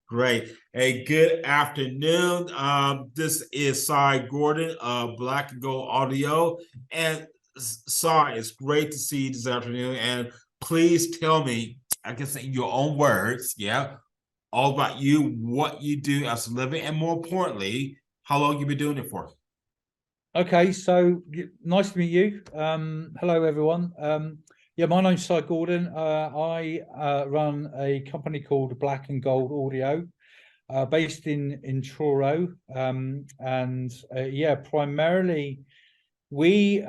great. Hey, good afternoon. This is Cy Gordon of Black and Gold Audio. And Cy, it's great to see you this afternoon. And please tell me, I guess in your own words, yeah, all about you, what you do as a living, and more importantly, how long you've been doing it for. Okay, so nice to meet you. Hello, everyone. Yeah, my name's Cy Gordon. I run a company called Black and Gold Audio, based in Truro. Yeah, primarily we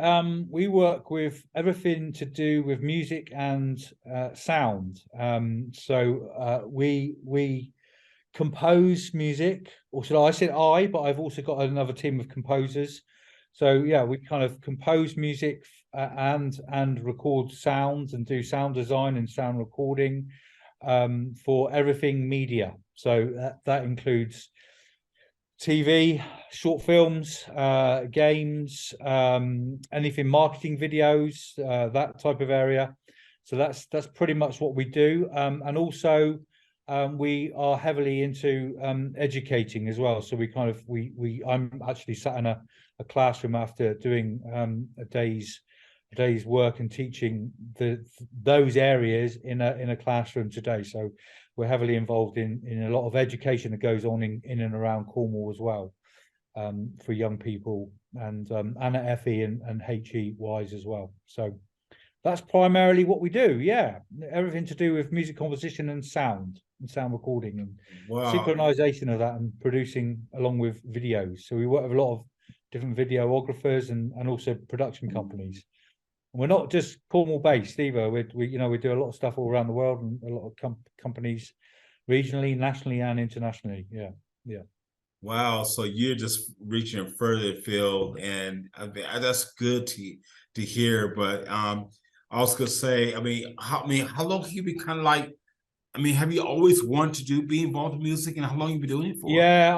work with everything to do with music and sound. We compose music, or should I say I, but I've also got another team of composers. So yeah, we kind of compose music and record sounds and do sound design and sound recording for everything media. So that includes TV, short films, games, anything marketing videos, that type of area. So that's pretty much what we do. And also we are heavily into educating as well. So I'm actually sat in a classroom after doing a day's work and teaching those areas in a classroom today. So we're heavily involved in a lot of education that goes on in and around Cornwall as well, for young people and at FE and HE wise as well. So that's primarily what we do. Yeah, everything to do with music composition and sound recording and synchronization of that and producing along with videos. So we work with a lot of different videographers and also production companies. And we're not just Cornwall based either. We do a lot of stuff all around the world and a lot of companies regionally, nationally, and internationally. Yeah, yeah. Wow, so you're just reaching further afield, and that's good to hear. But I was gonna say, how long have you been kind of like? Have you always wanted to be involved in music, and how long have you been doing it for? Yeah,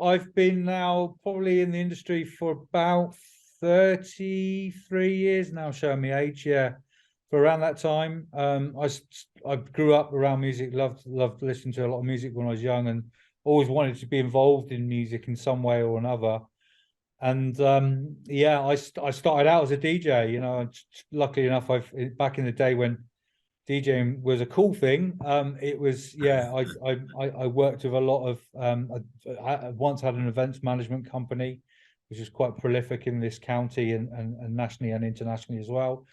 I've been now probably in the industry for about 33 years now, showing me age. Yeah, for around that time. I grew up around music, loved listening to a lot of music when I was young, and always wanted to be involved in music in some way or another. And yeah, I started out as a DJ. Luckily enough, back in the day when DJing was a cool thing. It was, yeah, I worked with a lot of, I once had an events management company, which is quite prolific in this county and nationally and internationally as well.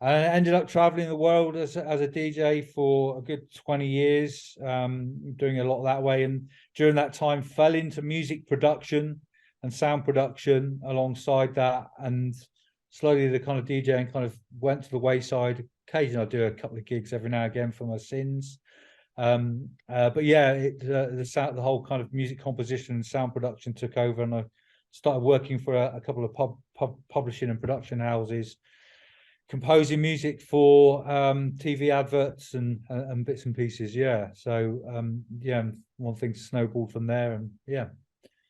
And I ended up traveling the world as a DJ for a good 20 years, doing a lot that way. And during that time, fell into music production and sound production alongside that. And slowly the kind of DJing kind of went to the wayside. Occasionally, I do a couple of gigs every now and again for my sins. But yeah, the whole kind of music composition and sound production took over, and I started working for a couple of publishing and production houses, composing music for TV adverts and bits and pieces. Yeah, so yeah, one thing snowballed from there, and yeah.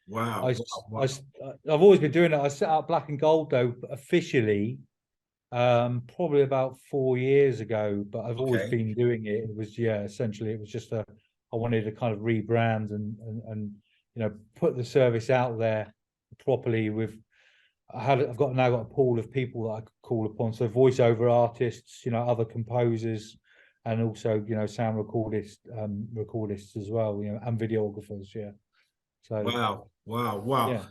Wow. I've always been doing it. I set up Black and Gold though officially probably about 4 years ago, but I've always been doing it. It was, yeah, essentially it was just I wanted to kind of rebrand and put the service out there properly with I've now got a pool of people that I could call upon. So voiceover artists, other composers, and also, sound recordists as well, and videographers. Yeah. So wow. yeah.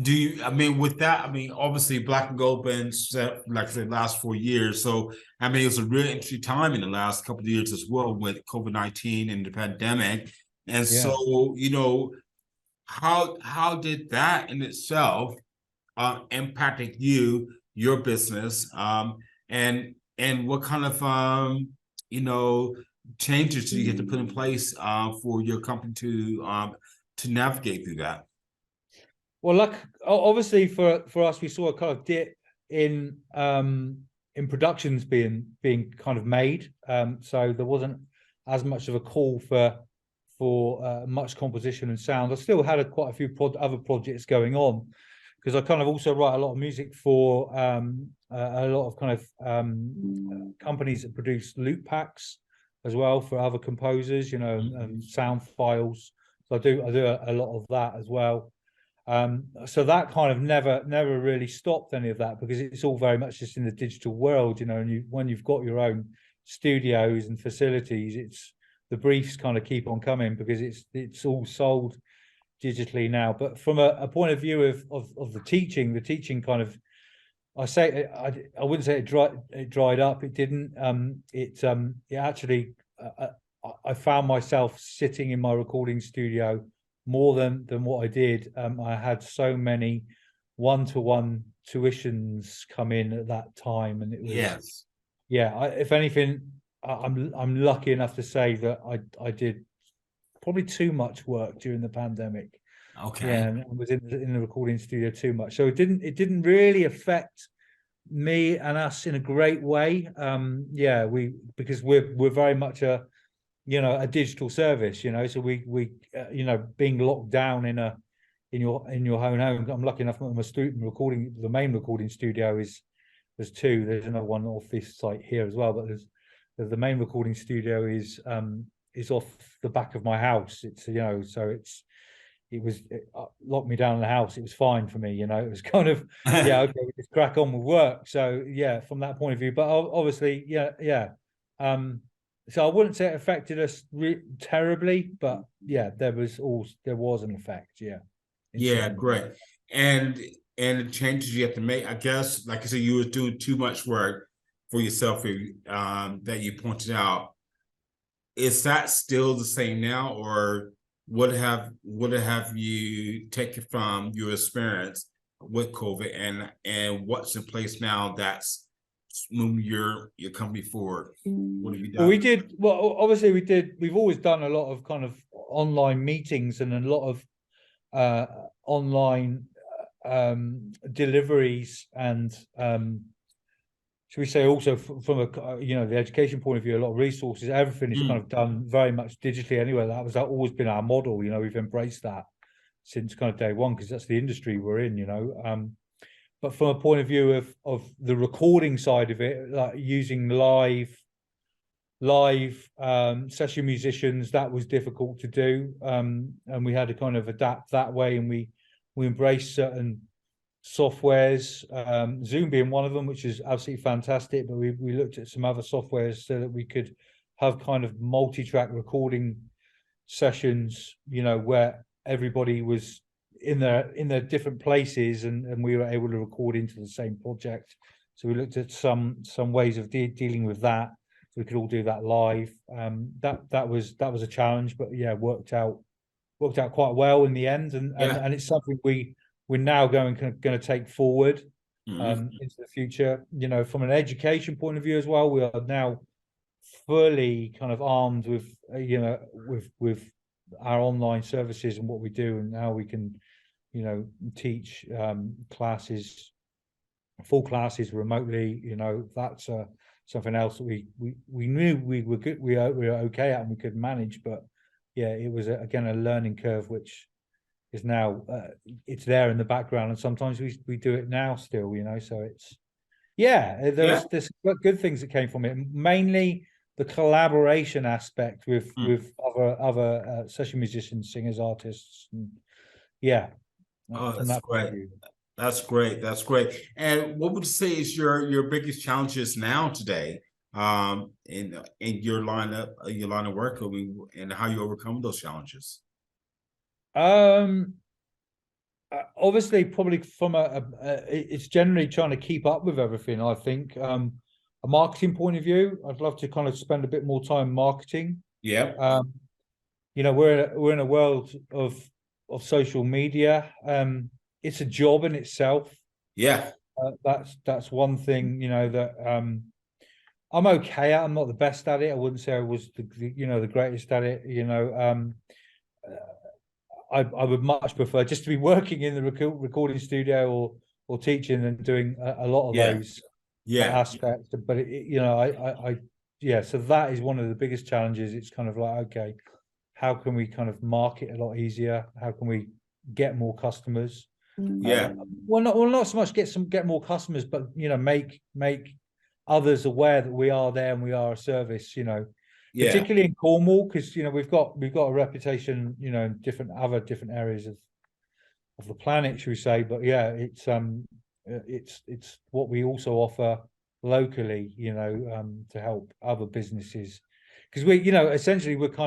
Do you, with that, obviously Black and Gold been set, like I said, last 4 years. So, it was a really interesting time in the last couple of years as well with COVID-19 and the pandemic. And Yeah. so, how did that in itself impacted your business, and what kind of changes do you get to put in place for your company to navigate through that? Well, obviously for us, we saw a kind of dip in productions being kind of made. So there wasn't as much of a call for much composition and sound. I still had quite a few other projects going on, because I kind of also write a lot of music for a lot of kind of companies that produce loop packs as well for other composers, and sound files. So I do a lot of that as well. So that kind of never really stopped any of that, because it's all very much just in the digital world, and when you've got your own studios and facilities, it's the briefs kind of keep on coming, because it's all sold digitally now. But from a point of view of the teaching kind of, I wouldn't say it dried up. It didn't. It actually, I found myself sitting in my recording studio more than what I did. I had so many one-to-one tuitions come in at that time, and it was, Yes. yeah. If anything, I'm lucky enough to say that I did probably too much work during the pandemic. Yeah, Okay. and I was in the recording studio too much, so it didn't really affect me and us in a great way. Yeah, because we're very much a digital service, so we being locked down in your own home. I'm lucky enough, the main recording studio there's two. There's another one off this site here as well, but there's the main recording studio is off the back of my house. It's so it locked me down in the house. It was fine for me, it was kind of, yeah, okay, we just crack on with work. So yeah, from that point of view, but obviously, yeah. So I wouldn't say it affected us terribly, but yeah, there was an effect, yeah. Yeah, great. And the changes you have to make, I guess, like I said, you were doing too much work for yourself, that you pointed out. Is that still the same now, or what have you taken from your experience with COVID, and what's in place now that's moving your company forward? What have you Well, we done? did. Well, obviously, we've always done a lot of kind of online meetings and a lot of online deliveries, and should we say also from a the education point of view, a lot of resources, everything is kind of done very much digitally anyway. That always been our model. We've embraced that since kind of day one, because that's the industry we're in. But from a point of view of the recording side of it, like using live session musicians, that was difficult to do, and we had to kind of adapt that way, and we embraced certain softwares, Zoom being one of them, which is absolutely fantastic, but we looked at some other softwares so that we could have kind of multi-track recording sessions, where everybody was in their different places, and we were able to record into the same project. So we looked at some ways of dealing with that, so we could all do that live. That was a challenge, but yeah, worked out quite well in the end, and it's something we're now going to take forward into the future. From an education point of view as well, we are now fully kind of armed with with our online services and what we do, and how we can teach classes, full classes remotely. That's something else that we knew we were good, we were okay at, and we could manage. But yeah, it was again a learning curve, which is now it's there in the background, and sometimes we do it now still. So it's there's good things that came from it, mainly the collaboration aspect with other session musicians, singers, artists, and yeah. Oh, From that's that point great. of view. That's great. That's great. And what would you say is your biggest challenges now today, in your line of work, and how you overcome those challenges? Obviously, probably from it's generally trying to keep up with everything. I think a marketing point of view, I'd love to kind of spend a bit more time marketing. Yeah. We're in a world of social media. It's a job in itself. Yeah. That's one thing, that I'm okay at. I'm not the best at it. I wouldn't say I was the greatest at it. I would much prefer just to be working in the recording studio or teaching and doing a lot of those aspects. But so that is one of the biggest challenges. It's kind of like, okay, how can we kind of market a lot easier? How can we get more customers? Well, not so much get more customers, but make others aware that we are there and we are a service. Yeah. particularly in Cornwall, because we've got a reputation, in different areas of the planet, should we say? But yeah, it's what we also offer locally, to help other businesses, because essentially we work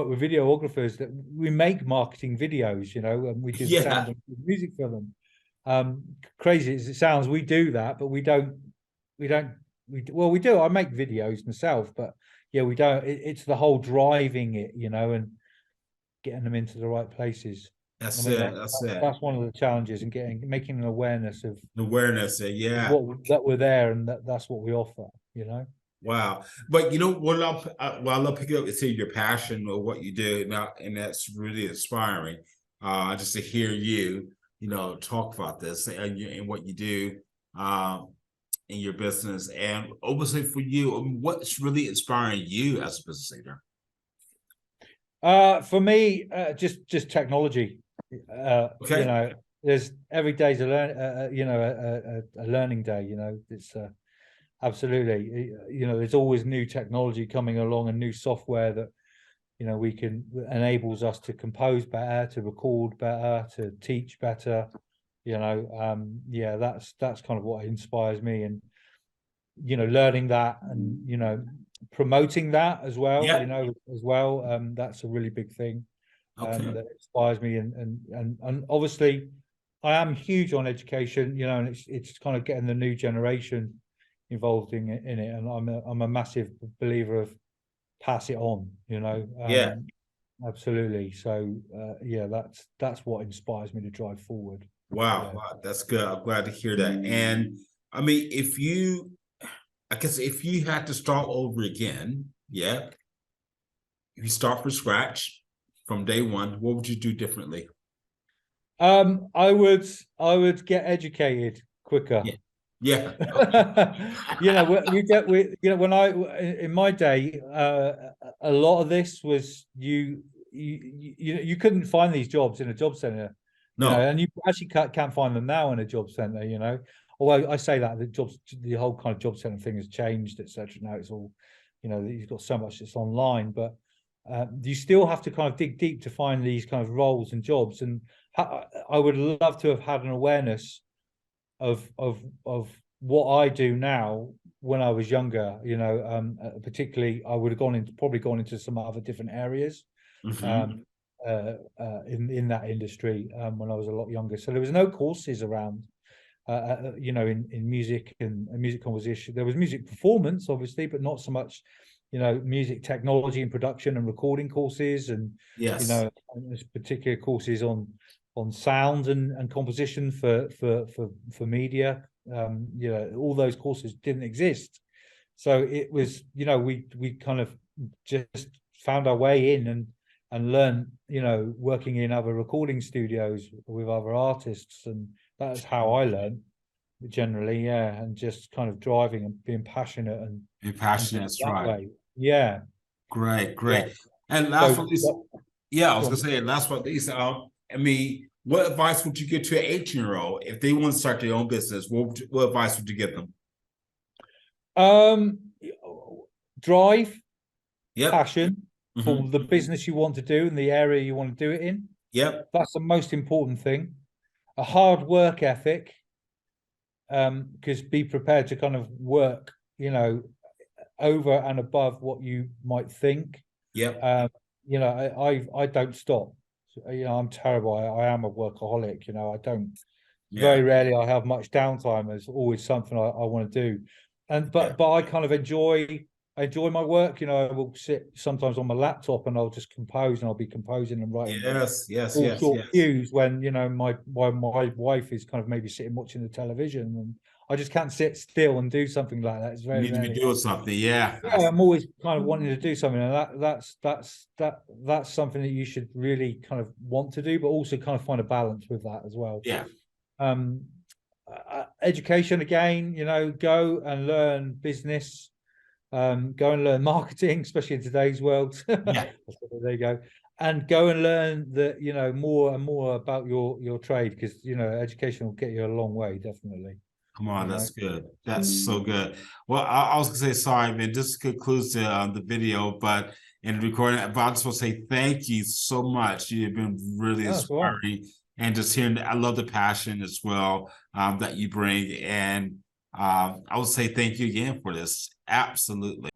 with videographers that we make marketing videos, and we do the sound Yeah. and music for them. Crazy as it sounds, we do that, but we don't. We do. I make videos myself, but yeah, we don't. It's the whole driving it, and getting them into the right places. I That's mean, it. That's it. that's one of the challenges, and making an awareness of Awareness. Yeah. that we're there, and that's what we offer. Wow. But you know what I love picking up is seeing your passion or what you do now, and that's really inspiring. Just to hear you, talk about this and what you do in your business. And obviously for you, what's really inspiring you as a business leader? For me, just technology. Okay. There's every day's a learning day. It's absolutely. There's always new technology coming along and new software that we can enables us to compose better, to record better, to teach better. Yeah, that's kind of what inspires me, and learning that, and promoting that as well. Yeah. That's a really big thing Okay. that inspires me, and obviously I am huge on education, and it's kind of getting the new generation involved in it, and I'm a massive believer of pass it on, Yeah. absolutely. So yeah, that's what inspires me to drive forward. Wow. Yeah. Wow. That's good. I'm glad to hear that. And I mean, I guess if you had to start over again, yeah, if you start from scratch from day one, what would you do differently? I would get educated quicker. Yeah. Yeah. Okay. When I in my day, a lot of this was you couldn't find these jobs in a job center, No. and you actually can't find them now in a job center. Although I say that the whole kind of job center thing has changed, etc. Now it's all, you've got so much that's online, but you still have to kind of dig deep to find these kind of roles and jobs. And I would love to have had an awareness of what I do now when I was younger. Particularly I would have probably gone into some other different areas Mhm. um, in that industry when I was a lot younger. So there was no courses around. In music and music composition, there was music performance, obviously, but not so much, music technology and production and recording courses, and Yes. there's particular courses on sound and composition for media. All those courses didn't exist, so it was, we kind of just found our way in and learn, working in other recording studios with other artists, and that's how I learned generally. Yeah, and just kind of driving and being passionate You're and passionate. doing it That's that right. way. Yeah, Great. yeah. Great. And last but So not least, yeah, I was go gonna on. say, last but not least, I mean, what advice would you give to an 18-year-old if they want to start their own business? What advice would you give them? Um, drive, Yep. passion Hmm. for the business you want to do and the area you want to do it in. Yep. That's the most important thing. A hard work ethic, because be prepared to kind of work, over and above what you might think. Yep. I don't stop. So, I'm terrible. I am a workaholic. I don't. Yeah. Very rarely I have much downtime. There's always something I want to do, and Yeah. but I kind of enjoy my work. I will sit sometimes on my laptop and I'll just compose, and I'll be composing and writing Yes. Yes. all Yes. short Yes. cues when my wife is kind of maybe sitting watching the television, and I just can't sit still and do something like that. It's You very need to be rarely. doing something. Yeah. Yeah, I'm always kind of wanting to do something, and that's something that you should really kind of want to do, but also kind of find a balance with that as well. Yeah. Um, Education again, go and learn business, go and learn marketing, especially in today's world. Yeah. There you go. And go and learn that, more and more about your trade, because education will get you a long way, definitely. Come on, you know. that's good. That's so good. Well, I was gonna say sorry, man. This concludes the video, but in the recording, but I just want to say thank you so much. You've been really No, that's all right. inspiring, and just hearing. I love the passion as well that you bring, and I would say thank you again for this. Absolutely.